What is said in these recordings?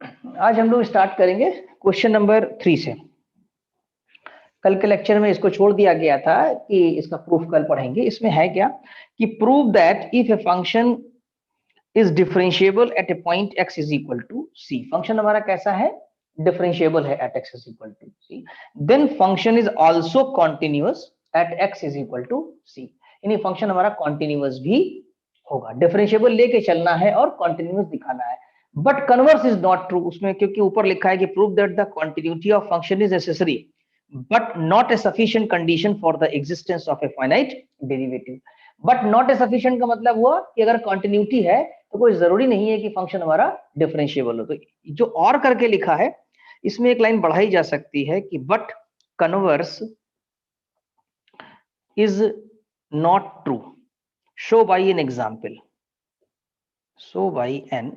आज हम लोग स्टार्ट करेंगे क्वेश्चन नंबर 3 से। कल के लेक्चर में इसको छोड़ दिया गया था कि इसका प्रूफ कल पढ़ेंगे। इसमें है क्या कि prove that if a function is differentiable at a point x is equal to c. Function हमारा कैसा है? डिफरेंशिएबल है at x is equal to c. Then function is also continuous at x is equal to c. यानी function हमारा continuous भी होगा। Differentiable लेके चलना है और कॉन्टिन्यूअस दिखाना है। But converse is not true उसमें, क्योंकि ऊपर लिखा है कि prove that the continuity of function is necessary but not a sufficient condition for the existence of a finite derivative. But not a sufficient का मतलब हुआ कि अगर कॉन्टिन्यूटी है तो कोई जरूरी नहीं है कि फंक्शन हमारा डिफरेंशिएबल हो। तो जो और करके लिखा है इसमें एक लाइन बढ़ाई जा सकती है कि but converse is not true, show by an example. Show by an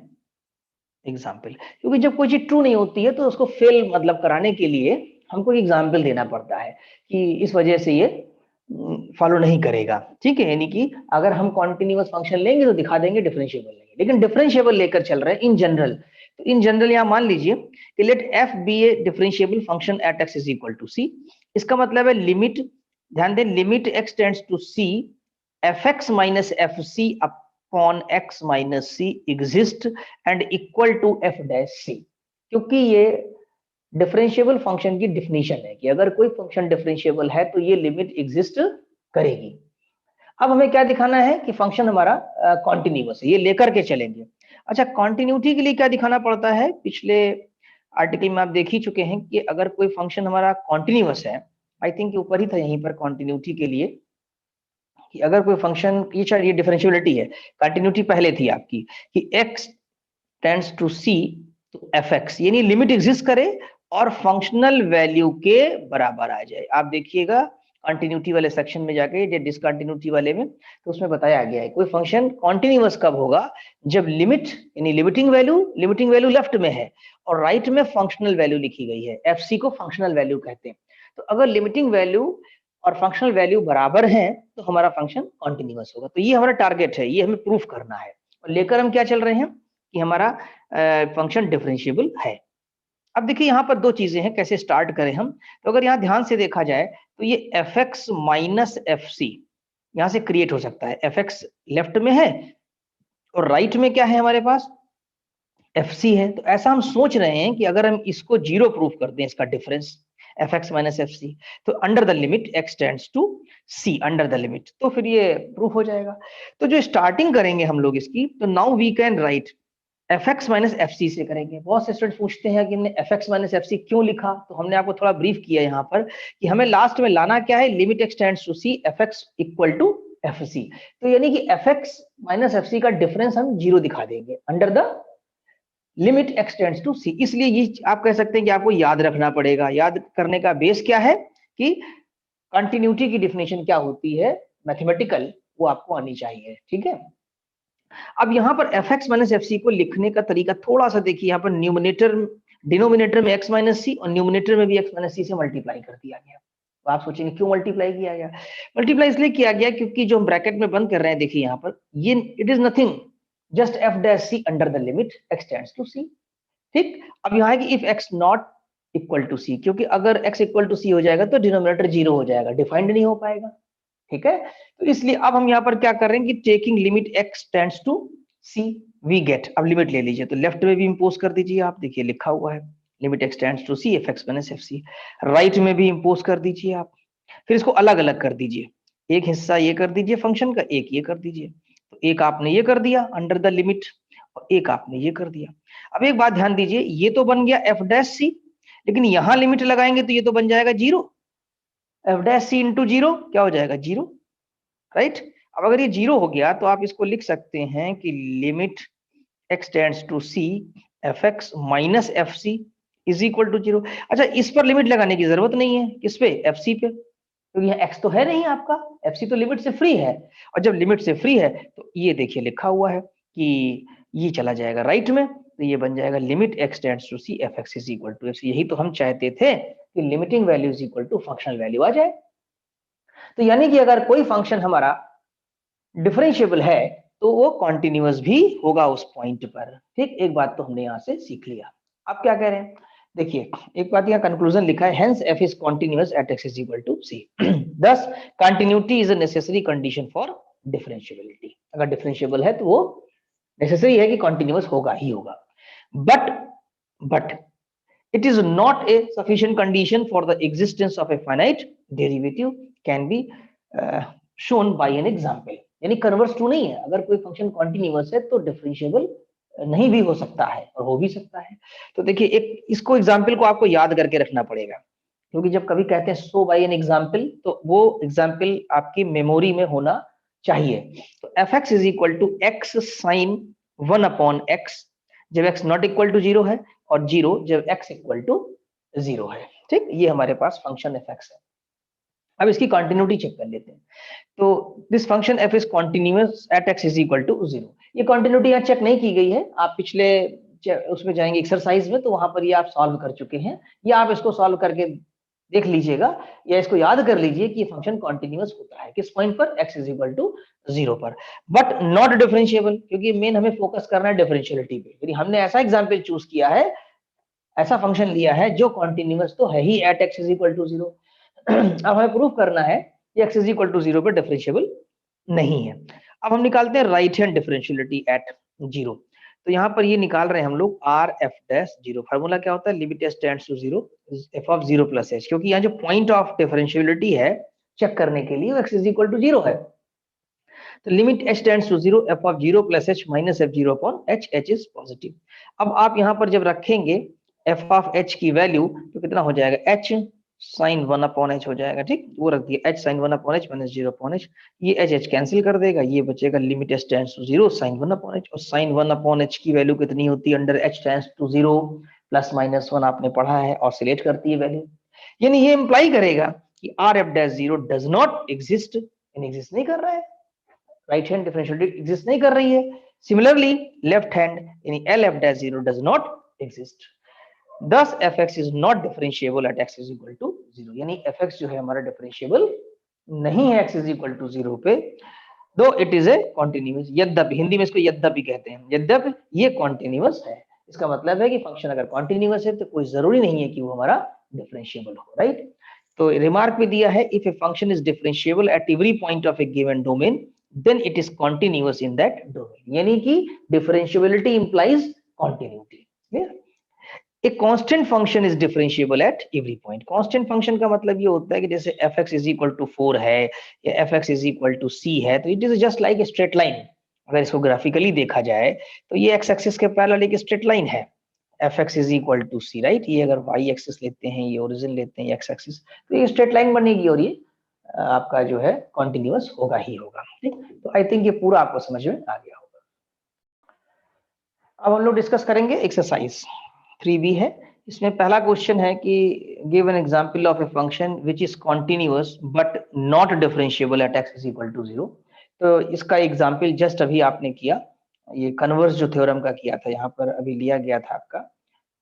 example, क्योंकि जब कोई चीज ट्रू नहीं होती है तो उसको फेल मतलब कराने के लिए हमको एक एग्जाम्पल देना पड़ता है कि इस वजह से ये फॉलो नहीं करेगा। ठीक है, यानी कि अगर हम कॉन्टिन्यूअस फंक्शन लेंगे तो दिखा देंगे डिफरेंशिएबल लेंगे, लेकिन डिफरेंशिएबल लेकर चल रहे हैं इन जनरल। तो इन जनरल यहां मान लीजिए कि let f be a differentiable function at x is equal to c. इसका मतलब है लिमिट, ध्यान दें, limit x tends to C F x minus F c upon x minus c exist and equal to f dash c. क्योंकि ये differentiable function की definition है कि अगर कोई फंक्शन डिफरेंशिएबल है तो ये लिमिट एग्जिस्ट करेगी। अब हमें क्या दिखाना है कि फंक्शन हमारा कॉन्टिन्यूअस है, ये लेकर के चलेंगे। अच्छा, कॉन्टिन्यूटी के लिए क्या दिखाना पड़ता है? पिछले आर्टिकल में आप देख ही चुके हैं कि अगर कोई फंक्शन हमारा कॉन्टिन्यूअस है, आई थिंक ऊपर ही था यहीं पर कॉन्टिन्यूटी के लिए, कि अगर कोई फंक्शन, ये डिफरेंशियबिलिटी है, कंटिन्यूटी पहले थी आपकी कि x टेंड्स टू c तो fx, यानी लिमिट एग्जिस्ट करे और फंक्शनल वैल्यू के बराबर आ जाए। आप देखिएगा कंटिन्यूटी वाले सेक्शन में जाके, ये डिसकंटिन्यूटी वाले में, तो उसमें बताया गया है कोई फंक्शन कॉन्टिन्यूअस कब होगा, जब लिमिट यानी लिमिटिंग वैल्यू लेफ्ट में है और राइट में फंक्शनल वैल्यू लिखी गई है। fc को फंक्शनल वैल्यू कहते हैं। तो अगर लिमिटिंग वैल्यू और फंक्शनल वैल्यू बराबर हैं तो हमारा फंक्शन कॉन्टिन्यूअस होगा। तो ये हमारा टारगेट है, ये हमें प्रूफ करना है। और लेकर हम क्या चल रहे हैं कि हमारा फंक्शन डिफरेंशिएबल है। अब देखिए यहाँ पर दो चीजें हैं, कैसे स्टार्ट करें हम। तो अगर यहाँ ध्यान से देखा जाए तो ये F x minus F C यहाँ से क्रिएट हो सकता है। एफ एक्स लेफ्ट में है और राइट में क्या है हमारे पास? एफ सी है। तो ऐसा हम सोच रहे हैं कि अगर हम इसको जीरो प्रूफ कर दें, इसका difference f x minus F c, तो under the limit x tends to c, under the limit, तो फिर ये प्रूफ हो जाएगा। तो जो स्टार्टिंग करेंगे हम लोग इसकी, तो now we can write F x minus F C से करेंगे। बहुत से स्टूडेंट पूछते हैं कि हमने F x minus F C क्यों लिखा, तो हमने आपको थोड़ा ब्रीफ किया यहाँ पर कि हमें लास्ट में लाना क्या है, limit x tends to C F x equal to f c. तो यानी कि f x minus F c का डिफरेंस हम जीरो दिखा देंगे under the limit x tends to c. इसलिए ये आप कह सकते हैं कि आपको याद रखना पड़ेगा। याद करने का बेस क्या है कि कंटिन्यूटी की डिफिनेशन क्या होती है मैथमेटिकल, वो आपको आनी चाहिए। ठीक है, अब यहाँ पर F x minus F C को लिखने का तरीका थोड़ा सा देखिए। यहाँ पर न्यूमिनेटर डिनोमिनेटर में एक्स माइनस सी और न्यूमिनेटर में भी एक्स माइनस सी से मल्टीप्लाई कर दिया गया। तो आप सोचेंगे क्यों मल्टीप्लाई किया गया? मल्टीप्लाई इसलिए किया गया क्योंकि जो हम ब्रैकेट में बंद कर रहे हैं, देखिए यहाँ पर ये it is nothing just f dash c under the limit x tends to c. ठीक, अब यहाँ है कि if x not equal to c, क्योंकि अगर एक्स इक्वल टू सी हो जाएगा तो डिनोमिनेटर जीरो हो जाएगा, डिफाइंड नहीं हो पाएगा। ठीक है, तो इसलिए अब हम यहाँ पर क्या कर रहे हैं कि taking limit x tends to C we get, अब लिमिट ले लीजिए। तो लेफ्ट में भी इंपोज कर दीजिए, आप देखिए लिखा हुआ है limit x tends to C F x minus F C. Right में भी इंपोज कर दीजिए आप, फिर इसको अलग अलग कर दीजिए। एक हिस्सा ये कर दीजिए फंक्शन का, एक ये कर दीजिए। तो एक आपने ये कर दिया अंडर द लिमिट और एक आपने ये कर दिया। अब एक बात ध्यान दीजिए, ये तो बन गया एफ डैश सी, लेकिन यहां लिमिट लगाएंगे तो ये तो बन जाएगा जीरो। एफ डैश सी इंटू जीरो क्या हो जाएगा? Zero, right. अब अगर ये जीरो हो गया तो आप इसको लिख सकते हैं कि limit x tends to C F x minus F C is equal to zero. अच्छा, इस पर लिमिट लगाने की जरूरत नहीं है, किस पे? एफ सी पे, क्योंकि यहाँ एक्स तो है नहीं आपका, एफ सी तो लिमिट से फ्री है। और जब लिमिट से फ्री है तो ये देखिए लिखा हुआ है कि ये चला जाएगा राइट में, तो ये बन जाएगा limit x tends to C F x is equal to f c. यही तो हम चाहते थे कि limiting value is equal to functional value आ जाए। तो यानी कि अगर कोई फंक्शन हमारा डिफरेंशिएबल है तो वो कॉन्टिन्यूअस भी होगा उस पॉइंट पर। ठीक, एक बात तो हमने यहां से सीख लिया। आप क्या कह रहे हैं, देखिए एक बात यहाँ कंक्लूजन लिखा है, hence f is continuous at x is equal to c. Thus continuity is a necessary condition for differentiability. अगर डिफरेंशिएबल है तो वो नेसेसरी है कि कॉन्टिन्यूअस होगा ही होगा. But it is not a sufficient condition for the existence of a finite derivative can be shown by an example. यानी converse true नहीं है, अगर कोई फंक्शन कॉन्टिन्यूअस है तो डिफरेंशिएबल नहीं भी हो सकता है और हो भी सकता है. तो देखिए एक इसको एग्जाम्पल को आपको याद करके रखना पड़ेगा, क्योंकि जब कभी कहते हैं सो बाय एन एग्जाम्पल तो वो एग्जाम्पल आपकी मेमोरी में होना चाहिए. तो F x is equal to X sine 1 upon X जब एक्स नॉट इक्वल टू 0 है और 0 जब x इक्वल टू 0 है. ठीक, ये हमारे पास फंक्शन एफ एक्स है. अब इसकी कंटिन्यूटी चेक कर लेते हैं. तो this function f is continuous at x is equal to 0. ये कंटिन्यूटी यहाँ चेक नहीं की गई है, आप पिछले उसमें जाएंगे एक्सरसाइज में तो वहां पर ये आप सॉल्व कर चुके हैं, या आप इसको सॉल्व करके देख लीजिएगा या इसको याद कर लीजिए कि ये फंक्शन कॉन्टिन्यूअस होता है किस पॉइंट पर, x इज इक्वल टू 0 पर, बट नॉट डिफरेंशिएबल, क्योंकि मेन हमें फोकस करना है डिफरेंशियलिटी पे. यदि हमने ऐसा एग्जाम्पल चूज किया है, ऐसा फंक्शन लिया है जो कॉन्टिन्यूअस तो है ही at x is equal to 0. अब हमें प्रूफ करना है कि x इज इक्वल टू 0 पर डिफरेंशिएबल नहीं है. अब हम निकालते हैं राइट हैंड डिफरेंशियलिटी एट 0. तो यहाँ पर ये निकाल रहे हैं हम लोग आर एफ डैश 0. फार्मूला क्या होता है, limit S tends to 0 F of 0 plus H, क्योंकि यहाँ जो पॉइंट ऑफ डिफरेंशियलिटी है चेक करने के लिए x इज इक्वल टू 0 है. तो limit h tends to 0 f of 0 plus h minus f0 upon h, h is positive. अब आप यहाँ पर जब रखेंगे f ऑफ h की वैल्यू तो कितना हो जाएगा, h sin 1 अपॉन h हो जाएगा. ठीक, वो रख दिया h sin 1 upon h minus 0 upon h, ये h कैंसिल कर देगा, ये बचेगा limit h tends to 0 sin 1 upon h. और sin 1 अपॉन h की वैल्यू कितनी होती है, under h tends to 0 plus minus 1 आपने पढ़ा है, ऑसिलेट करती है वैल्यू. यानी ये इंप्लाई करेगा कि are f dash 0 does not exist, exist नहीं कर रहा है, राइट हैंड डिफरेंशियलिटी एग्जिस्ट नहीं कर रही है. सिमिलरली लेफ्ट हैंड यानी L F dash 0 does not exist. Thus fx is not differentiable at x is equal to 0. यानी fx जो है हमारा डिफरेंशिएबल नहीं है x is equal to 0 पे, दो इट इज ए कॉन्टिन्यूअस. यद्यपि हिंदी में इसको यद्यपि कहते हैं, यद्यपि ये कॉन्टिन्यूअस है. इसका मतलब है कि फंक्शन अगर कॉन्टिन्यूअस है तो कोई जरूरी नहीं है कि वो हमारा डिफरेंशिएबल हो, राइट. तो रिमार्क में दिया है, if a function is differentiable at every point of a given domain then it is continuous in that domain. यानी कि differentiability implies continuity. Clear. A constant function is differentiable at every point. Constant function का मतलब ये होता है कि जैसे fx is equal to 4 है या fx is equal to c है, तो it is just like a straight line. अगर इसको ग्राफिकली देखा जाए तो ये x एक्सिस के पैरेलल एक स्ट्रेट लाइन है, fx is equal to c, right. ये अगर y एक्सिस लेते हैं, ये ओरिजिन लेते हैं x एक्सिस, तो ये स्ट्रेट लाइन बनेगी और ये आपका जो है कॉन्टिन्यूअस होगा ही होगा. ठीक, तो आई थिंक ये पूरा आपको समझ में आ गया होगा. अब हम लोग डिस्कस करेंगे एक्सरसाइज 3b है. इसमें पहला क्वेश्चन है कि give an example of a function which is continuous but not differentiable at x is equal to 0. तो इसका एग्जांपल जस्ट अभी आपने किया, ये कन्वर्स जो थ्योरम का किया था, यहाँ पर अभी लिया गया था आपका,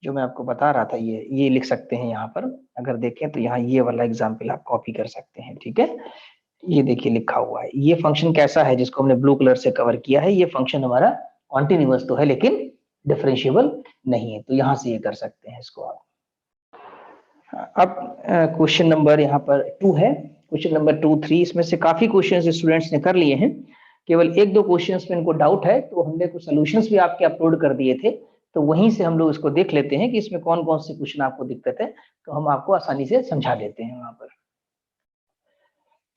जो मैं आपको बता रहा था, ये लिख सकते हैं यहाँ पर. अगर देखें तो यहाँ ये वाला एग्जाम्पल आप कॉपी कर सकते हैं. ठीक है, ये देखिए लिखा हुआ है, ये फंक्शन कैसा है जिसको हमने ब्लू कलर से कवर किया है. ये फंक्शन हमारा कॉन्टिन्यूअस तो है लेकिन डिफरेंशिएबल नहीं है, तो यहां से ये कर सकते हैं इसको आप. अब क्वेश्चन नंबर यहाँ पर 2 है, क्वेश्चन नंबर 2, 3, इसमें से काफी क्वेश्चंस स्टूडेंट्स ने कर लिए हैं, केवल 1-2 क्वेश्चंस में इनको डाउट है, तो हमने कुछ सॉल्यूशंस भी आपके अपलोड कर दिए थे, तो वहीं से हम लोग इसको देख लेते हैं कि इसमें कौन कौन से क्वेश्चन आपको दिक्कत है, तो हम आपको आसानी से समझा देते हैं वहां पर.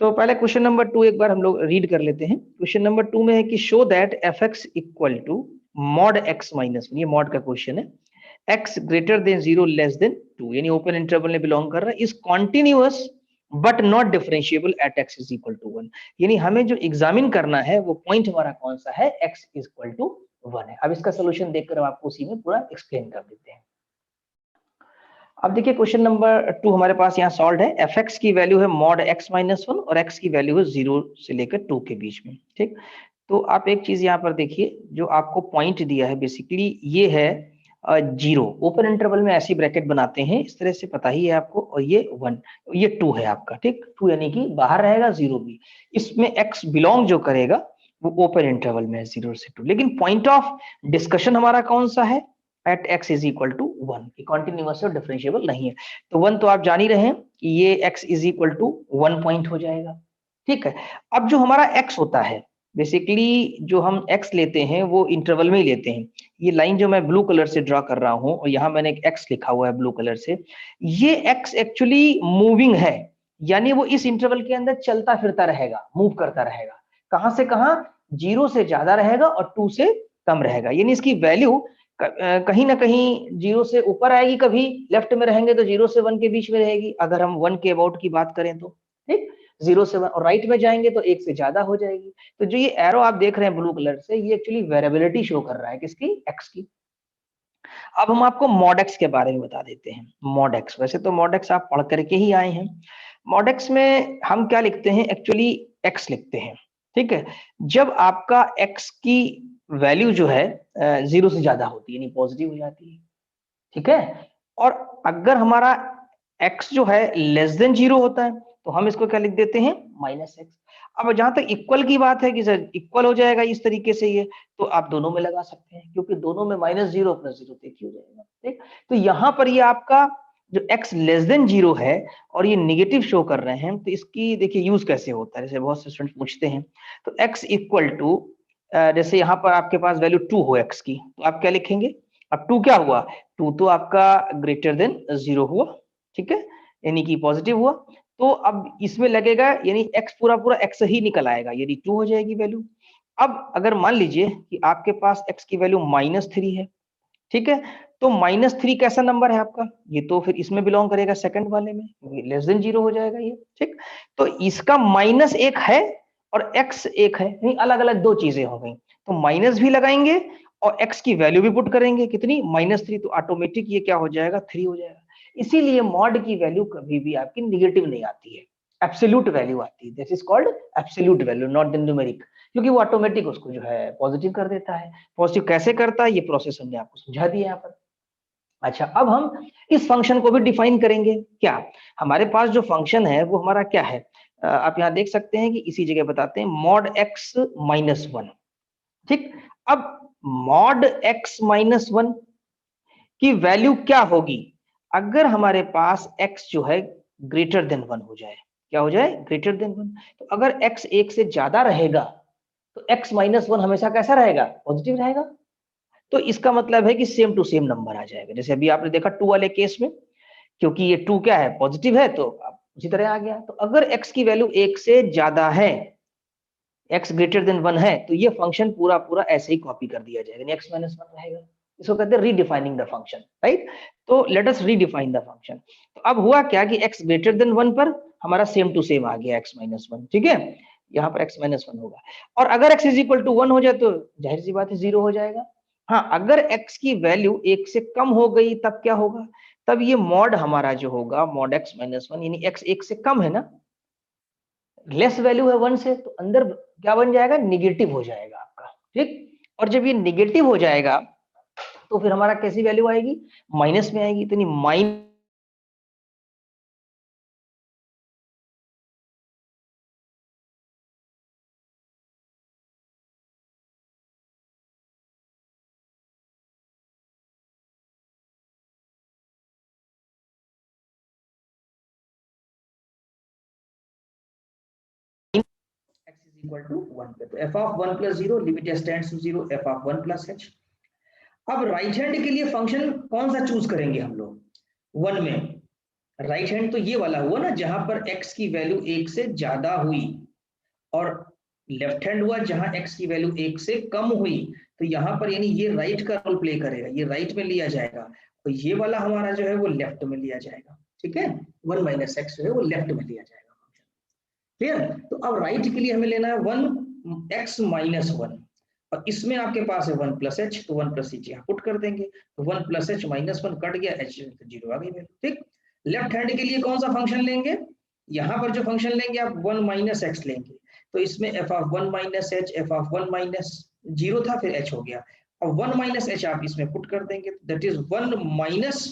तो पहले क्वेश्चन नंबर 2 एक बार हम लोग रीड कर लेते हैं. क्वेश्चन नंबर 2 में है कि show that fx equal to mod x minus, ये मॉड का क्वेश्चन है, x greater than 0 less than 2, यानी ओपन इंटरवल में बिलोंग कर रहा है, is continuous but not differentiable at x is equal to 1. यानी हमें जो एग्जामिन करना है वो पॉइंट हमारा कौन सा है, x इज इक्वल टू 1 है. अब इसका सोल्यूशन देखकर हम आपको उसी में पूरा एक्सप्लेन कर देते हैं. अब देखिए क्वेश्चन नंबर 2 हमारे पास यहाँ सॉल्व है. fx की वैल्यू है मॉड x माइनस 1 और x की वैल्यू है 0 से लेकर 2 के बीच में. ठीक, तो आप एक चीज यहाँ पर देखिए, जो आपको पॉइंट दिया है बेसिकली ये है 0. ओपन इंटरवल में ऐसी ब्रैकेट बनाते हैं इस तरह से, पता ही है आपको, और ये 1, ये 2 है आपका. ठीक, 2 यानी कि बाहर रहेगा, 0 भी. इसमें x बिलोंग जो करेगा वो ओपन इंटरवल में है 0 से 2. लेकिन पॉइंट ऑफ डिस्कशन हमारा कौन सा है, at x is equal to 1, continuous और डिफरेंशिएबल नहीं है। तो 1 तो आप जान ही रहे हैं कि ये x is equal to 1 point हो जाएगा, ठीक है। अब जो हमारा x होता है, बेसिकली जो हम x लेते हैं वो इंटरवल में ही लेते हैं। ये लाइन जो मैं ब्लू कलर से ड्रॉ कर रहा हूं और यहाँ मैंने एक x लिखा हुआ है ब्लू कलर से, ये x एक्चुअली मूविंग है, यानी वो इस इंटरवल के अंदर चलता फिरता रहेगा, मूव करता रहेगा। कहां से कहां? 0 से ज्यादा रहेगा और 2 से कम रहेगा, यानी इसकी वैल्यू कहीं ना कहीं 0 से ऊपर आएगी, कभी लेफ्ट में रहेंगे तो 0 से 1 के बीच में रहेगी, अगर हम 1 के अबाउट की बात करें तो, ठीक। 0 से 1 और राइट में जाएंगे तो 1 से ज्यादा हो जाएगी। तो जो ये एरो आप देख रहे हैं ब्लू कलर से, ये एक्चुअली वेरिएबिलिटी शो कर रहा है, किसकी? x की। अब हम आपको मॉड x के बारे में बता देते हैं। मॉड x, वैसे तो मॉड x आप पढ़ करके ही आए हैं। मॉड x में हम क्या लिखते हैं? एक्चुअली x लिखते हैं, ठीक है। जब आपका x की वैल्यू जो है 0 से ज्यादा होती है, यानी पॉजिटिव हो जाती है, ठीक है। और अगर हमारा x जो है लेस देन 0 होता है तो हम इसको क्या लिख देते हैं? Minus x। अब जहां तक इक्वल की बात है कि सर इक्वल हो जाएगा इस तरीके से, ये तो आप दोनों में लगा सकते हैं, क्योंकि दोनों में -0 + 0 एक ही हो जाएगा, ठीक। तो यहाँ पर ये आपका जो x लेस देन 0 है और ये निगेटिव शो कर रहे हैं, तो इसकी देखिए यूज कैसे होता है, जैसे बहुत से स्टूडेंट पूछते हैं। तो x इक्वल टू, जैसे यहाँ पर आपके पास वैल्यू 2 हो x की, तो आप क्या लिखेंगे? अब 2 क्या हुआ? 2 तो आपका ग्रेटर देन 0 हुआ, ठीक है, यानी कि पॉजिटिव हुआ। तो अब इसमें लगेगा, यानी x पूरा पूरा x ही निकल आएगा, यानी 2 हो जाएगी वैल्यू। अब अगर मान लीजिए कि आपके पास x की वैल्यू -3 है, ठीक है, तो -3 कैसा नंबर है आपका? ये तो फिर इसमें बिलोंग करेगा सेकंड वाले में, लेस देन 0 हो जाएगा ये, ठीक। तो इसका -1 है और x 1 है, नहीं अलग अलग दो चीजें हो गई। तो माइनस भी लगाएंगे और x की वैल्यू भी पुट करेंगे, कितनी? -3, तो ऑटोमेटिक ये क्या हो जाएगा? 3 हो जाएगा। इसीलिए मॉड की वैल्यू कभी भी आपकी निगेटिव नहीं आती है, एब्सोल्यूट वैल्यू आती है। This is called absolute value, not the numeric, क्योंकि वो ऑटोमेटिक उसको जो है पॉजिटिव कर देता है। पॉजिटिव कैसे करता है ये प्रोसेस हमने आपको समझा दिया यहाँ पर। अच्छा, अब हम इस फंक्शन को भी डिफाइन करेंगे। क्या हमारे पास जो फंक्शन है वो हमारा क्या है? आप यहाँ देख सकते हैं कि इसी जगह बताते हैं, मॉड x -1, ठीक। अब मॉड x -1 की वैल्यू क्या होगी अगर हमारे पास x जो है ग्रेटर देन 1 हो जाए? क्या हो जाए? Greater than 1। तो अगर x 1 से ज्यादा रहेगा तो x -1 हमेशा कैसा रहेगा? पॉजिटिव रहेगा। तो इसका मतलब है कि सेम टू सेम नंबर आ जाएगा। जैसे अभी आपने देखा 2 वाले केस में, क्योंकि ये 2 क्या है? पॉजिटिव है, तो उसी तरह आ गया। तो अगर x की वैल्यू 1 से ज्यादा है, x ग्रेटर देन 1 है, तो ये फंक्शन पूरा पूरा ऐसे ही कॉपी कर दिया जाएगा, यानी x -1 रहेगा। इसको कहते हैं रीडिफाइनिंग द फंक्शन, राइट। तो let us redefine the function. तो अब हुआ क्या कि x ग्रेटर देन 1 पर हमारा सेम टू सेम आ गया x -1, ठीक है। यहाँ पर x -1 होगा, और अगर x इज इक्वल टू 1 हो जाए तो जाहिर सी बात है 0 हो जाएगा। हाँ, अगर x की वैल्यू 1 से कम हो गई तब क्या होगा? तब ये मॉड हमारा जो होगा, मॉड x -1, यानी x 1 से कम है ना, लेस वैल्यू है 1 से, तो अंदर क्या बन जाएगा? निगेटिव हो जाएगा आपका, ठीक। और जब ये निगेटिव हो जाएगा तो फिर हमारा कैसी वैल्यू आएगी? माइनस में आएगी। तो नहीं minus x is equal to 1 पे, तो f of 1 plus 0 limit tends to 0, f of 1 plus h। अब राइट हैंड के लिए फंक्शन कौन सा चूज करेंगे हम लोग? 1 में राइट हैंड तो ये वाला हुआ ना, जहां पर x की वैल्यू 1 से ज्यादा हुई, और लेफ्ट हैंड हुआ जहां x की वैल्यू 1 से कम हुई। तो यहाँ पर यानी ये राइट का रोल प्ले करेगा, ये राइट में लिया जाएगा, तो ये वाला हमारा जो है वो लेफ्ट में लिया जाएगा, ठीक है। 1 - x जो है वो लेफ्ट में लिया जाएगा, क्लियर। तो अब राइट के लिए हमें लेना है 1x - 1, और इसमें आपके पास है 1 + h, तो 1 + h यहाँ पुट कर देंगे, तो 1 + h -1 कट गया, h 0 आ गई वैल्यू, ठीक। लेफ्ट हैंड के लिए कौन सा फंक्शन लेंगे? यहाँ पर जो फंक्शन लेंगे आप 1 - x लेंगे, तो इसमें f of 1 - h, f of 1 - 0 था, फिर h हो गया, और 1 - h आप इसमें पुट कर देंगे, दैट इज 1 माइनस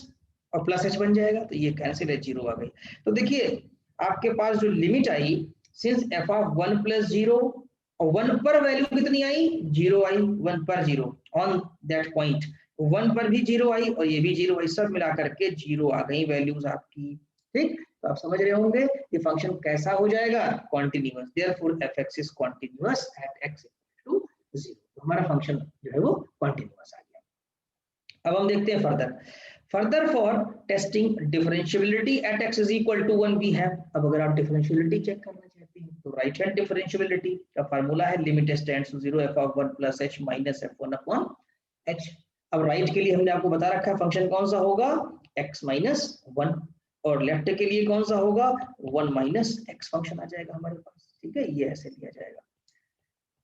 और प्लस h बन जाएगा, तो ये कैंसिल है, 0 आ गई। तो देखिए आपके पास जो limit I, since f of 1 + 0, और 1 पर वैल्यू कितनी आई? 0 आई, 1 पर 0 ऑन दैट पॉइंट, 1 पर भी 0 आई और ये भी 0 आई, सब मिला करके 0 आ गई वैल्यूज आपकी। ठीक, तो आप समझ रहे होंगे ये फंक्शन कैसा हो जाएगा, continuous. Therefore fx is continuous at x equal to 0। हमारा फंक्शन जो है वो कॉन्टिन्यूअस आ गया। अब हम देखते हैं further for testing differentiability at x is equal to 1 we have. अब अगर आप डिफरेंशियबिलिटी चेक करना चाहते हैं तो राइट हैंड डिफरेंशियबिलिटी का फार्मूला है limit s tends to 0 f of 1 plus h minus f1 upon h। अब राइट के लिए हमने आपको बता रखा है फंक्शन कौन सा होगा, x माइनस 1, और लेफ्ट के लिए कौन सा होगा 1 माइनस x फंक्शन आ जाएगा हमारे पास। ठीक है, ये ऐसे लिया जाएगा।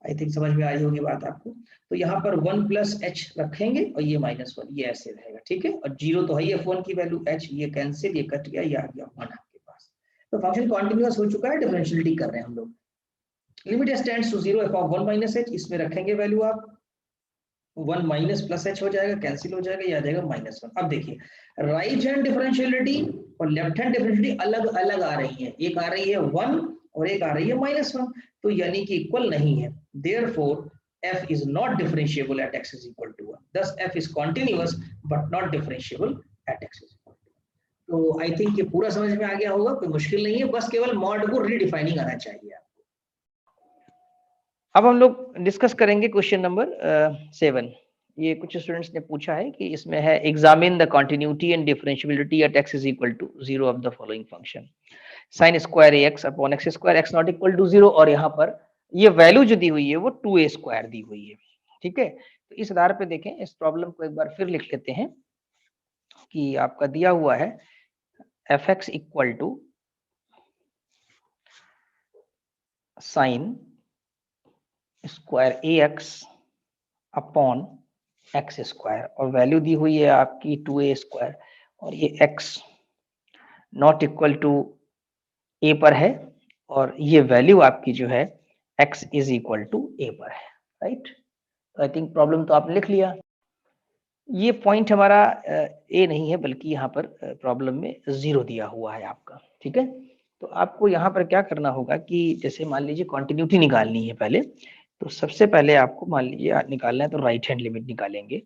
आई थिंक समझ में आई होगी बात आपको। तो यहाँ पर 1 प्लस एच रखेंगे और ये माइनस 1, ये ऐसे रहेगा। ठीक है, और 0 तो है ही f1 की वैल्यू, h ये कैंसिल, ये कट गया, ये आ गया 1 आपके पास। तो फंक्शन कॉन्टिन्यूअस हो चुका है, डिफरेंशियलिटी कर रहे हैं हम लोग। Limit s tends to 0 f of 1 minus h, इसमें रखेंगे वैल्यू आप 1 माइनस प्लस एच हो जाएगा, कैंसिल हो जाएगा, ये आ जाएगा -1। अब देखिए राइट हैंड डिफरेंशियलिटी और लेफ्ट हैंड डिफरेंशियलिटी अलग अलग आ रही है, एक आ रही है 1 और एक आ रही है -1, तो यानी कि इक्वल नहीं है। Therefore f is not differentiable at x is equal to 1, thus f is continuous but not differentiable at x is equal to 1। तो आई थिंक ये पूरा समझ में आ गया होगा, कोई मुश्किल नहीं है, बस केवल मॉड को रीडिफाइनिंग आना चाहिए। अब हम लोग डिस्कस करेंगे क्वेश्चन नंबर 7। ये कुछ स्टूडेंट्स ने पूछा है कि इसमें है examine the continuity and differentiability at x is equal to 0 of the following function sin square ax upon x square x not equal to 0, और यहाँ पर ये वैल्यू जो दी हुई है वो 2a स्क्वायर दी हुई है। ठीक है, तो इस आधार पे देखें, इस प्रॉब्लम को एक बार फिर लिख लेते हैं कि आपका दिया हुआ है fx equal to sin square ax upon x square, और वैल्यू दी हुई है आपकी 2a स्क्वायर, और ये x not equal to a पर है, और ये वैल्यू आपकी जो है x is equal to a पर है। राइट, तो आई थिंक प्रॉब्लम तो आपने लिख लिया। ये पॉइंट हमारा a नहीं है, बल्कि यहाँ पर प्रॉब्लम में 0 दिया हुआ है आपका। ठीक है, तो आपको यहाँ पर क्या करना होगा कि जैसे मान लीजिए कॉन्टिन्यूटी निकालनी है पहले, तो सबसे पहले आपको मान लीजिए निकालना है तो राइट हैंड लिमिट निकालेंगे।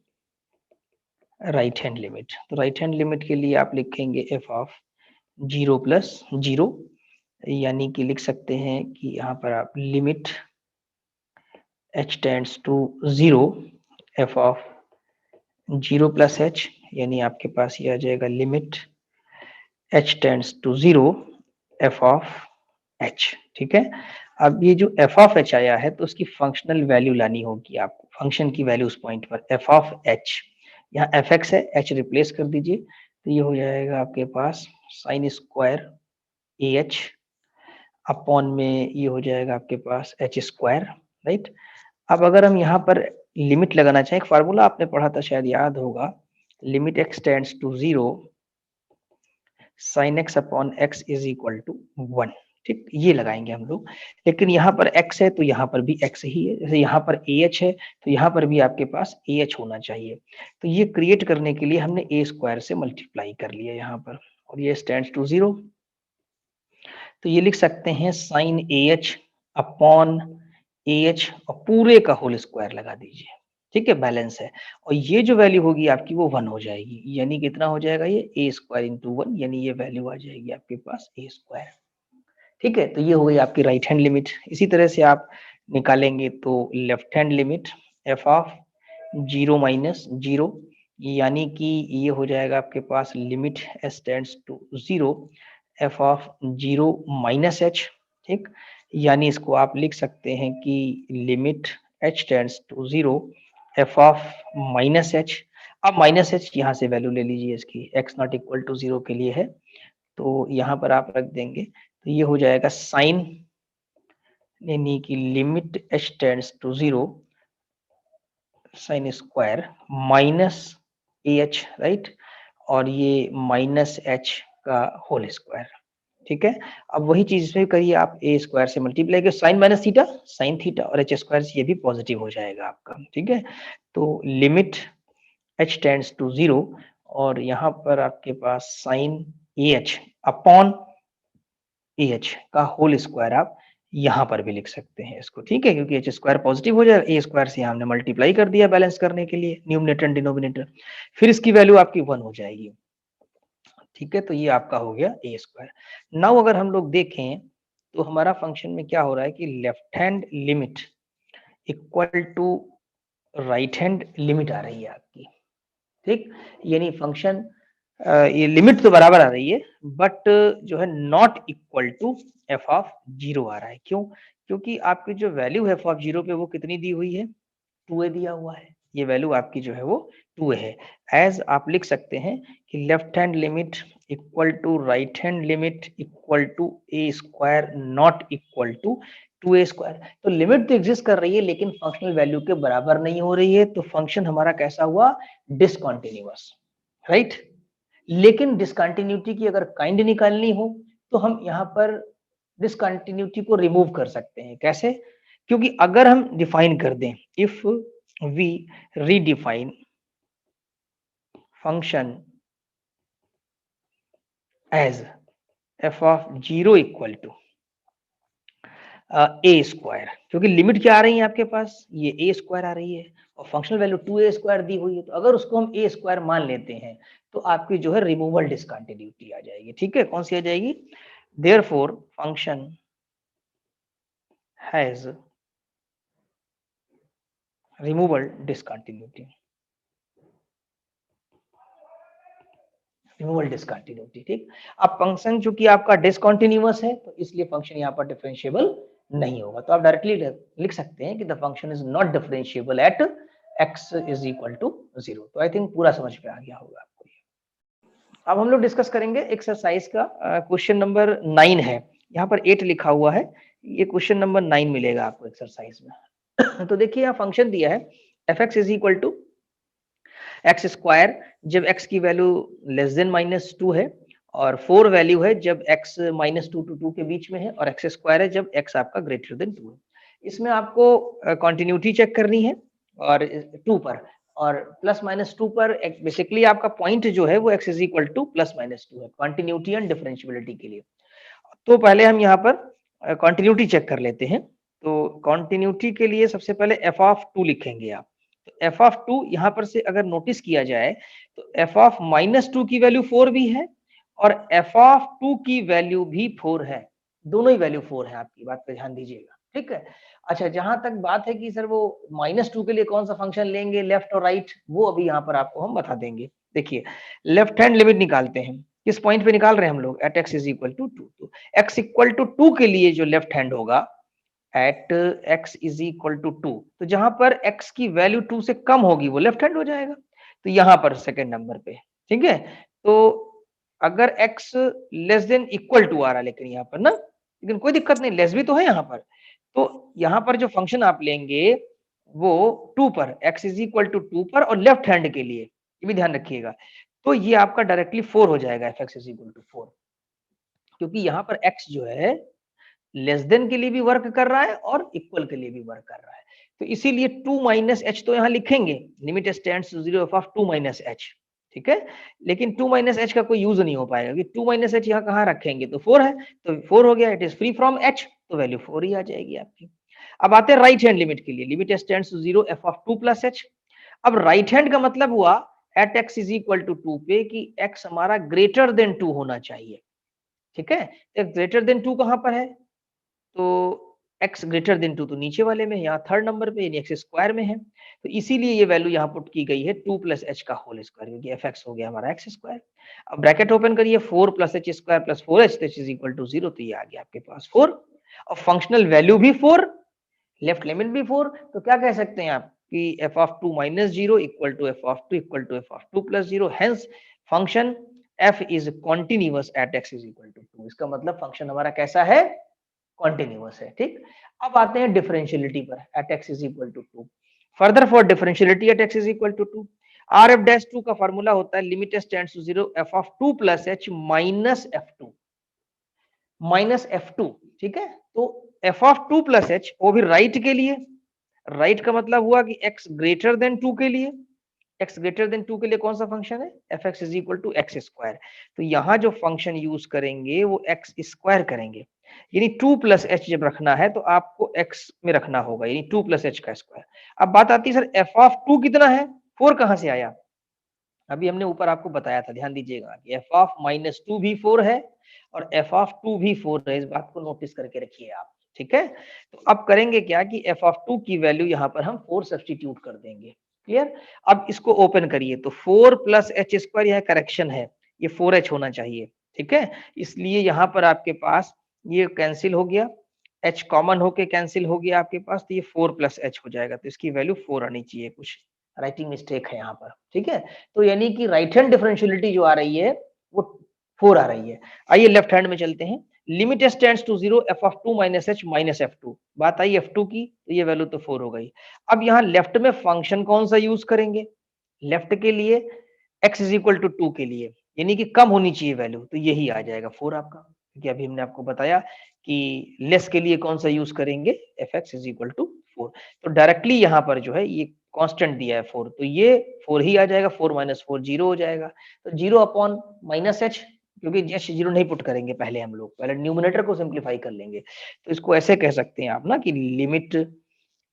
राइट हैंड लिमिट, तो राइट हैंड लिमिट के लिए आप लिखेंगे f ऑफ 0 प्लस 0, यानी कि लिख सकते हैं कि यहाँ पर आप limit h tends to 0 f of 0 plus h, यानी आपके पास ये आ जाएगा limit h tends to 0 f of h। ठीक है, अब ये जो f ऑफ h आया है तो उसकी फंक्शनल वैल्यू लानी होगी आपको, फंक्शन की वैल्यू उस पॉइंट पर f ऑफ h, यहाँ fx है, h रिप्लेस कर दीजिए, तो ये हो जाएगा आपके पास साइन स्क्वायर ah अपॉन में ये हो जाएगा आपके पास h स्क्वायर। राइट, अब अगर हम यहाँ पर लिमिट लगाना चाहें, एक फार्मूला आपने पढ़ा था शायद याद होगा, limit x tends to 0 sine x upon x is equal to 1। ठीक, ये लगाएंगे हम लोग, लेकिन यहाँ पर x है तो यहाँ पर भी x ही है, जैसे यहाँ पर ah है तो यहाँ पर भी आपके पास ah होना चाहिए। तो ये क्रिएट करने के लिए हमने a स्क्वायर से मल्टीप्लाई कर लिया यहाँ पर, और ये स्टैंड्स टू 0, तो ये लिख सकते हैं साइन ah अपॉन ah और पूरे का होल स्क्वायर लगा दीजिए। ठीक है, बैलेंस है, और ये जो वैल्यू होगी आपकी वो 1 हो जाएगी, यानी कितना हो जाएगा ये a स्क्वायर इंटू 1, यानी ये वैल्यू आ जाएगी आपके पास a स्क्वायर। ठीक है, तो ये हो गई आपकी राइट हैंड लिमिट। इसी तरह से आप निकालेंगे तो left hand limit f of 0 minus 0, यानी कि ये हो जाएगा आपके पास limit s tends to 0 f of 0 minus h। ठीक, यानी इसको आप लिख सकते हैं कि limit h tends to 0 f of minus h। अब माइनस h यहाँ से वैल्यू ले लीजिए इसकी, x नॉट इक्वल टू 0 के लिए है, तो यहाँ पर आप रख देंगे, तो ये हो जाएगा साइन, यानी कि limit h tends to 0 sine square minus ah, right, और ये माइनस h का होल स्क्वायर। ठीक है, अब वही चीज इसमें करिए आप, a स्क्वायर से मल्टीप्लाई करिए, sine minus theta sine theta, और h स्क्वायर से ये भी पॉजिटिव हो जाएगा आपका। ठीक है, तो लिमिट h टेंड्स टू 0, और यहाँ पर आपके पास साइन ah अपॉन ah का होल स्क्वायर आप यहां पर भी लिख सकते हैं इसको, ठीक है, क्योंकि एच स्क्वायर पॉजिटिव हो जाएगा, ए स्क्वायर से हमने मल्टीप्लाई कर दिया बैलेंस करने के लिए न्यूमरेटर एंड डिनोमिनेटर, फिर इसकी वैल्यू आपकी 1 हो जाएगी, ठीक है। तो ये आपका हो गया ए स्क्वायर। नाउ अगर हम लोग देखें तो हमारा फंक्शन में क्या हो रहा है कि left hand limit equal to right hand limit आ रही है आपकी, ठीक, यानी फंक्शन ये लिमिट तो बराबर आ रही है बट जो है not equal to f of 0 आ रहा है। क्यों? क्योंकि आपकी जो वैल्यू है एफ ऑफ 0 पे वो कितनी दी हुई है, 2a दिया हुआ है, ये वैल्यू आपकी जो है वो 2a है। एज आप लिख सकते हैं कि left hand limit equal to right hand limit equal to a square not equal to 2a square. तो लिमिट तो एग्जिस्ट कर रही है लेकिन फंक्शनल वैल्यू के बराबर नहीं हो रही है, तो फंक्शन हमारा कैसा हुआ, डिसकंटिन्यूअस, राइट। लेकिन डिसकंटिन्यूटी की अगर काइंड निकालनी हो तो हम यहाँ पर डिसकंटिन्यूटी को रिमूव कर सकते हैं। कैसे? क्योंकि अगर हम डिफाइन कर दें, if we redefine function as f of 0 equal to a square, क्योंकि लिमिट क्या आ रही है आपके पास, ये ए स्क्वायर आ रही है और फंक्शनल वैल्यू 2a स्क्वायर दी हुई है, तो अगर उसको हम ए स्क्वायर मान लेते हैं तो आपकी जो है रिमूवल डिसकंटिन्यूटी आ जाएगी, ठीक है। कौन सी आ जाएगी? Therefore function has removal discontinuity, removal discontinuity, ठीक। अब फंक्शन चूंकि आपका डिसकंटिन्यूअस है तो इसलिए फंक्शन यहाँ पर डिफरेंशिएबल नहीं होगा, तो आप डायरेक्टली लिख सकते हैं कि the function is not differentiable at x is equal to 0। तो आई थिंक पूरा समझ में आ गया होगा आपको। अब हम लोग डिस्कस करेंगे एक्सरसाइज का क्वेश्चन नंबर 9 है, यहाँ पर 8 लिखा हुआ है, ये क्वेश्चन नंबर 9 मिलेगा आपको एक्सरसाइज में। तो देखिए यहाँ फंक्शन दिया है f x is equal to x square जब x की वैल्यू लेस देन -2 है, और 4 वैल्यू है जब x -2 to 2 के बीच में है, और x स्क्वायर है जब x आपका ग्रेटर देन 2 है। इसमें आपको कंटिन्यूटी चेक करनी है और 2 पर, और +-2 पर बेसिकली आपका पॉइंट जो है वो x इज इक्वल टू +-2 है कंटिन्यूटी एंड डिफरेंशिएबिलिटी के लिए। तो पहले हम यहाँ पर कंटिन्यूटी चेक कर लेते हैं। तो कंटिन्यूटी के लिए सबसे पहले एफ ऑफ 2 लिखेंगे आप। तो एफ ऑफ 2 यहाँ पर से अगर नोटिस किया जाए तो एफ ऑफ -2 की वैल्यू 4 भी है और एफ ऑफ 2 की वैल्यू भी 4 है, दोनों ही वैल्यू 4 है, आपकी बात पे ध्यान दीजिएगा, ठीक है। अच्छा, जहां तक बात है कि सर वो -2 के लिए कौन सा फंक्शन लेंगे, लेफ्ट और राइट, वो अभी यहाँ पर आपको हम बता देंगे। देखिए लेफ्ट हैंड लिमिट निकालते हैं, किस पॉइंट पे निकाल रहे हैं हम लोग, at x is equal to 2। तो x इक्वल टू 2 के लिए जो लेफ्ट हैंड होगा at x is equal to 2, तो जहां पर x की वैल्यू 2 से कम होगी वो लेफ्ट हैंड हो जाएगा, तो यहां पर सेकंड नंबर पे, ठीक है। तो अगर x less than equal to आ रहा है लेकिन यहाँ पर ना, लेकिन कोई दिक्कत नहीं, लेस भी तो है यहाँ पर, तो यहाँ पर जो फंक्शन आप लेंगे वो 2 पर, x इज इक्वल टू 2 पर, और लेफ्ट हैंड के लिए ये भी ध्यान रखिएगा, तो ये आपका डायरेक्टली 4 हो जाएगा, f x is equal to 4, क्योंकि यहाँ पर x जो है लेस देन के लिए भी वर्क कर रहा है और इक्वल के लिए भी वर्क कर रहा है, तो इसीलिए 2 माइनस एच तो यहाँ लिखेंगे, limit tends to 0 of 2 minus h, ठीक है। लेकिन 2 माइनस एच का कोई यूज नहीं हो पाएगा, क्योंकि 2 माइनस एच यहाँ कहाँ रखेंगे, तो 4 है, तो 4 हो गया, it is free from H, तो वैल्यू 4 ही आ जाएगी आपकी। अब आते हैं राइट हैंड लिमिट के लिए, limit tends to 0 F of 2 plus h. अब राइट हैंड का मतलब हुआ at x is equal to 2 पे कि x हमारा ग्रेटर देन 2 होना चाहिए, ठीक है। तो ग्रेटर देन 2 कहां पर है, तो x ग्रेटर देन 2 तो नीचे वाले में, यहाँ थर्ड नंबर पे यानी एक्स स्क्वायर में है, तो इसीलिए ये वैल्यू यहाँ पुट की गई है 2 प्लस एच का होल स्क्वायर, क्योंकि एफ एक्स हो गया हमारा एक्स स्क्वायर। अब ब्रैकेट ओपन करिए, 4 plus h square plus 4h is equal to 0, तो ये आ गया आपके पास 4, और फंक्शनल वैल्यू भी 4, लेफ्ट लिमिट भी 4, तो क्या कह सकते हैं आप कि f of 2 minus 0 equal to f of 2 equal to f of 2 plus 0, hence function f is continuous at x is equal to 2। इसका मतलब फंक्शन हमारा कैसा है, कॉन्टिन्यूअस है, ठीक। अब आते हैं डिफरेंशियलिटी पर, at x is equal to 2। Further for differentiability at x is equal to 2, R f dash 2 का फॉर्मूला होता है limit tends to 0 F of 2 plus h minus f2, minus f2, ठीक है। तो एफ ऑफ 2 प्लस एच, वो भी right के लिए, राइट का मतलब हुआ कि x ग्रेटर देन 2 के लिए, x ग्रेटर देन 2 के लिए कौन सा फंक्शन है, f x is equal to x square, तो यहाँ जो फंक्शन यूज करेंगे वो एक्स स्क्वायर करेंगे। यानी 2 प्लस एच जब रखना है तो आपको एक्स में रखना होगा, यानी 2 प्लस एच का स्क्वायर। अब बात आती है सर एफ ऑफ 2 कितना है, 4 कहां से आया? अभी हमने ऊपर आपको बताया था, ध्यान दीजिएगा कि एफ ऑफ माइनस 2 भी 4 है और एफ ऑफ 2 भी 4 है, इस बात को नोटिस करके रखिए आप, ठीक है। तो अब करेंगे क्या कि एफ ऑफ 2 की वैल्यू यहाँ पर हम 4 सब्स्टिट्यूट कर देंगे, क्लियर। अब इसको ओपन करिए तो 4 प्लस एच स्क्वायर, यह करेक्शन है, ये 4h होना चाहिए, ठीक है। इसलिए यहाँ पर आपके पास ये कैंसिल हो गया, h कॉमन होके कैंसिल हो गया आपके पास, तो ये 4 प्लस एच हो जाएगा, तो इसकी वैल्यू 4 आनी चाहिए, कुछ राइटिंग मिस्टेक है यहाँ पर, ठीक है। तो यानी कि राइट हैंड डिफरेंशियलिटी जो आ रही है वो 4 आ रही है। आइए लेफ्ट हैंड में चलते हैं। Limit S tends to 0 F of 2 minus h minus f2, बात आई f2 की, तो ये वैल्यू तो 4 हो गई। अब यहाँ लेफ्ट में फंक्शन कौन सा यूज करेंगे? लेफ्ट के लिए x इज इक्वल टू 2 के लिए, यानी कि कम होनी चाहिए वैल्यू, तो यही आ जाएगा 4 आपका, क्योंकि अभी हमने आपको बताया कि लेस के लिए कौन सा यूज करेंगे, f x is equal to 4। तो डायरेक्टली यहाँ पर जो है ये कांस्टेंट दिया है 4, तो ये 4 ही आ जाएगा, 4 माइनस 4 0 हो जाएगा। तो 0 अपॉन माइनस एच, क्योंकि एच 0 नहीं पुट करेंगे पहले, हम लोग पहले न्यूमरेटर को सिंप्लीफाई कर लेंगे, तो इसको ऐसे कह सकते हैं आप ना कि limit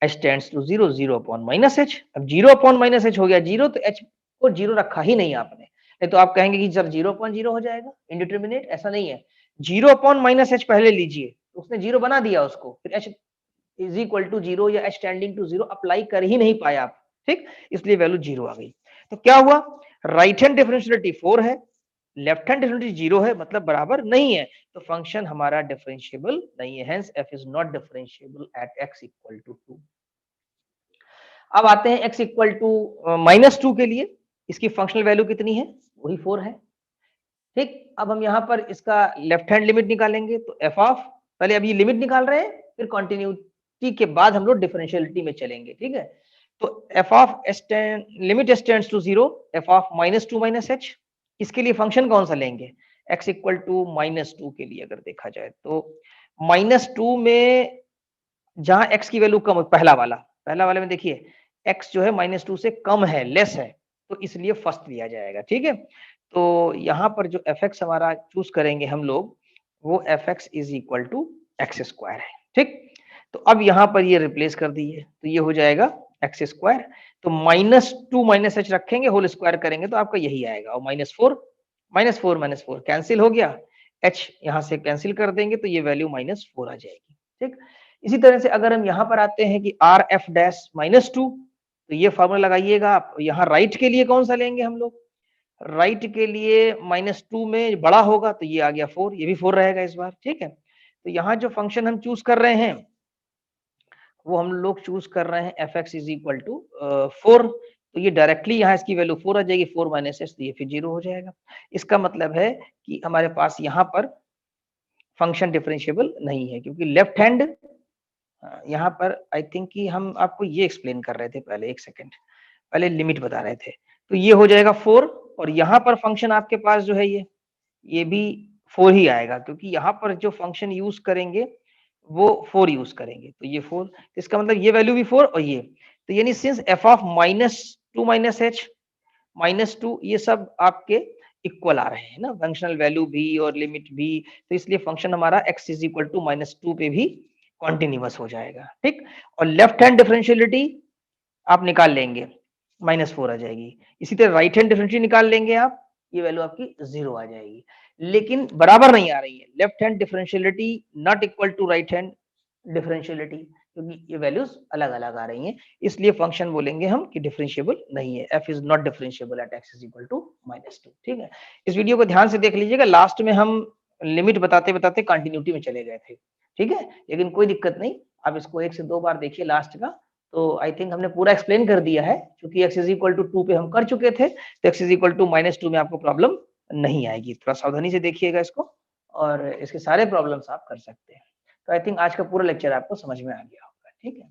h tends to 0 0 upon minus h. अब 0 अपॉन माइनस एच हो गया 0, तो एच को 0 रखा ही नहीं आपने, नहीं तो आप कहेंगे कि सर 0 अपॉन 0 हो जाएगा इंडिटरमिनेट, ऐसा नहीं है। 0 अपॉन माइनस एच पहले लीजिए, उसने 0 बना दिया उसको, फिर एच इज इक्वल टू 0 या एच टेंडिंग टू 0 अप्लाई कर ही नहीं पाया आप, ठीक, इसलिए वैल्यू 0 आ गई। तो क्या हुआ, राइट हैंड डिफरेंशियलिटी 4 है, लेफ्ट हैंड डिफरेंशियलिटी 0 है, मतलब बराबर नहीं है, तो फंक्शन हमारा डिफरेंशिएबल नहीं है, hence f is not differentiable at x equal to 2। अब आते हैं x इक्वल टू माइनस 2 के लिए, इसकी फंक्शनल वैल्यू कितनी है, वही 4 है, ठीक। अब हम यहाँ पर इसका लेफ्ट हैंड लिमिट निकालेंगे, तो एफ ऑफ, पहले अभी लिमिट निकाल रहे हैं, फिर कंटिन्यूटी के बाद हम लोग डिफरेंशियलिटी में चलेंगे, ठीक है। तो f of limit S tends to 0 F of minus 2 minus h, इसके लिए फंक्शन कौन सा लेंगे, x इक्वल टू माइनस 2 के लिए अगर देखा जाए तो माइनस 2 में जहां x की वैल्यू कम, पहला वाले में देखिए x जो है माइनस 2 से कम है, लेस है, तो इसलिए फर्स्ट लिया जाएगा, ठीक है। तो यहाँ पर जो एफ एक्स हमारा चूज करेंगे हम लोग, वो f x is equal to x square है, ठीक। तो अब यहाँ पर ये रिप्लेस कर दिए, तो ये हो जाएगा एक्स स्क्वायर, तो माइनस 2 माइनस एच रखेंगे, होल स्क्वायर करेंगे तो आपका यही आएगा, और माइनस फोर कैंसिल हो गया, एच यहाँ से कैंसिल कर देंगे तो ये वैल्यू -4 आ जाएगी, ठीक। इसी तरह से अगर हम यहाँ पर आते हैं कि आर एफ डैश -2, तो ये फॉर्मूला लगाइएगा आप, यहाँ राइट के लिए कौन सा लेंगे हम लोग, राइट के लिए -2 में बड़ा होगा तो ये आ गया 4, ये भी 4 रहेगा इस बार, ठीक है। तो यहाँ जो फंक्शन हम चूज कर रहे हैं वो हम लोग चूज कर रहे हैं f x is equal to 4, तो ये डायरेक्टली यहाँ इसकी वैल्यू 4 आ जाएगी, 4 माइनस एच, तो ये फिर 0 हो जाएगा। इसका मतलब है कि हमारे पास यहाँ पर फंक्शन डिफरेंशिएबल नहीं है, क्योंकि लेफ्ट हैंड, यहाँ पर आई थिंक कि हम आपको ये एक्सप्लेन कर रहे थे पहले, एक सेकेंड पहले लिमिट बता रहे थे, तो ये हो जाएगा 4, और यहाँ पर फंक्शन आपके पास जो है ये भी 4 ही आएगा, क्योंकि यहाँ पर जो फंक्शन यूज करेंगे वो 4 यूज करेंगे, तो ये 4, इसका मतलब ये वैल्यू भी 4 और ये, तो यानी since F of -2 minus H -2 ये सब आपके इक्वल आ रहे हैं ना, फंक्शनल वैल्यू भी और लिमिट भी, तो इसलिए फंक्शन हमारा x इज इक्वल टू -2 पे भी कॉन्टिन्यूअस हो जाएगा, ठीक। और लेफ्ट हैंड डिफरेंशियलिटी आप निकाल लेंगे, -4 आ जाएगी। इसी तरह राइट हैंड डिफरेंशियलिटी निकाल लेंगे आप, ये वैल्यू आपकी 0 आ जाएगी, लेकिन बराबर नहीं आ रही है, left hand differentiability not equal to right hand differentiability, क्योंकि ये वैल्यूज अलग अलग आ रही हैं, इसलिए फंक्शन बोलेंगे हम कि डिफरेंशिएबल नहीं है, f is not differentiable at x is equal to -2, ठीक है। इस वीडियो को ध्यान से देख लीजिएगा, लास्ट में हम लिमिट बताते बताते कंटिन्यूटी में चले गए थे, ठीक है, लेकिन कोई दिक्कत नहीं, आप इसको 1 से 2 बार देखिए लास्ट का, तो आई थिंक हमने पूरा एक्सप्लेन कर दिया है, क्योंकि x इज इक्वल टू 2 पे हम कर चुके थे, तो x इज इक्वल टू -2 में आपको प्रॉब्लम नहीं आएगी, थोड़ा सावधानी से देखिएगा इसको, और इसके सारे प्रॉब्लम्स आप कर सकते हैं। तो आई थिंक आज का पूरा लेक्चर आपको समझ में आ गया होगा, ठीक है।